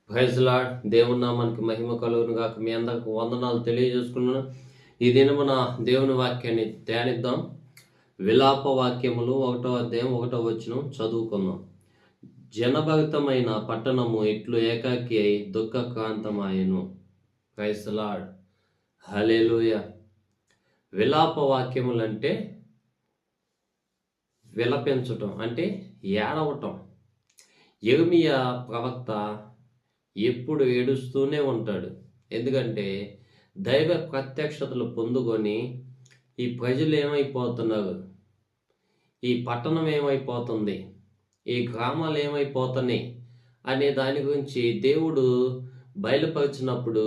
Praise lord. దేవుని నామానికి మహిమ కలుగును గాక. మీ అందరికి వందనాలు తెలియజేసుకున్నాను. ఈ దినమున దేవుని వాక్యాన్ని ధ్యానిద్దాం. విలాప వాక్యములు 1వ అధ్యాయం 1వ వచనం చదువుకుందాం. జనభరితమైన పట్టణము ఇట్లు ఏకాకి అయి దుఃఖక్రాంతమాయెను. Praise lord. హల్లెలూయా. విలాప వాక్యములంటే విలపించటం, అంటే ఏడవటం. యిర్మీయా ప్రవక్త ఎప్పుడు ఏడుస్తూనే ఉంటాడు. ఎందుకంటే దైవ ప్రత్యక్షతలు పొందుకొని ఈ ప్రజలు ఏమైపోతున్నారు, ఈ పట్టణం ఏమైపోతుంది, ఈ గ్రామాలు ఏమైపోతున్నాయి అనే దాని గురించి దేవుడు బయలుపరిచినప్పుడు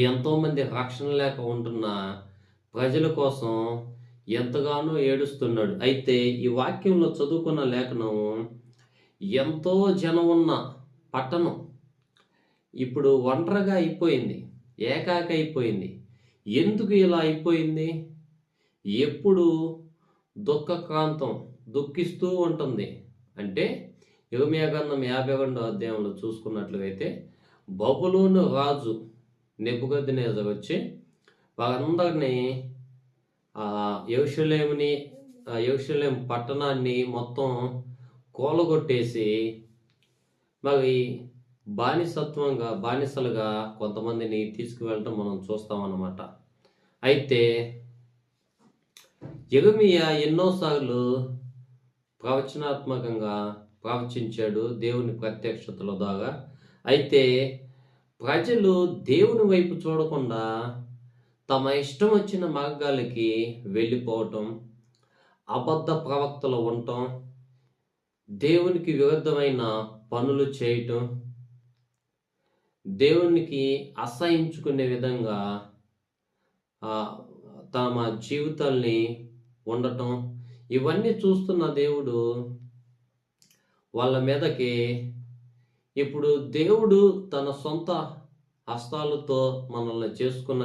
ఎంతోమంది రక్షణ లేక ఉంటున్న ప్రజల కోసం ఎంతగానో ఏడుస్తున్నాడు. అయితే ఈ వాక్యంలో చదువుకున్న లేఖనం ఎంతో జనం ఉన్న పట్టణం ఇప్పుడు ఒంటరిగా అయిపోయింది, ఏకాకి అయిపోయింది. ఎందుకు ఇలా అయిపోయింది? ఎప్పుడు దుఃఖక్రాంతం, దుఃఖిస్తూ ఉంటుంది. అంటే యిర్మీయా గ్రంథం 52వ అధ్యాయంలో చూసుకున్నట్లయితే బబులోను రాజు నెబుకద్నెజరు వచ్చి వారందరినీ యెరూషలేము పట్టణాన్ని మొత్తం కూలగొట్టేసి మరి బానిసలుగా కొంతమందిని తీసుకువెళ్ళటం మనం చూస్తామన్నమాట. అయితే యిర్మీయా ఎన్నోసార్లు ప్రవచనాత్మకంగా ప్రవచించాడు దేవుని ప్రత్యక్షతల ద్వారా. అయితే ప్రజలు దేవుని వైపు చూడకుండా తమ ఇష్టం వచ్చిన మార్గాలకి వెళ్ళిపోవటం, అబద్ధ ప్రవక్తలు ఉండటం, దేవునికి విరుద్ధమైన పనులు చేయటం, దేవునికి అసహించుకునే విధంగా తమ జీవితాల్ని ఉండటం, ఇవన్నీ చూస్తున్న దేవుడు వాళ్ళ మీదకి ఇప్పుడు దేవుడు తన సొంత హస్తాలతో మనల్ని చేసుకున్న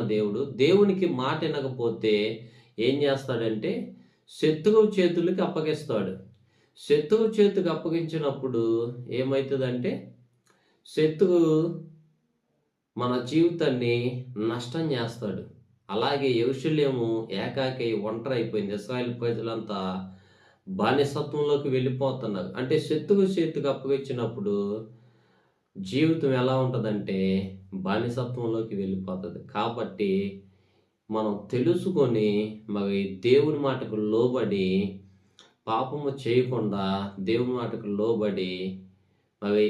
దేవునికి మాట వినకపోతే ఏం చేస్తాడంటే శత్రువు చేతులకి అప్పగిస్తాడు. శత్రువు చేతికి అప్పగించినప్పుడు ఏమవుతుందంటే శత్రువు మన జీవితాన్ని నష్టం చేస్తాడు. అలాగే యెరూషలేము ఏకాకి ఒంటరి అయిపోయింది. ఇశ్రాయేలు ప్రజలంతా బానిసత్వంలోకి వెళ్ళిపోతున్నారు. అంటే శత్రువు చేతికి అప్పగించినప్పుడు జీవితం ఎలా ఉంటుందంటే బానిసత్వంలోకి వెళ్ళిపోతుంది. కాబట్టి మనం తెలుసుకొని మరి దేవుని మాటకు లోబడి, పాపము చేయకుండా దేవుని మాటకు లోబడి మరి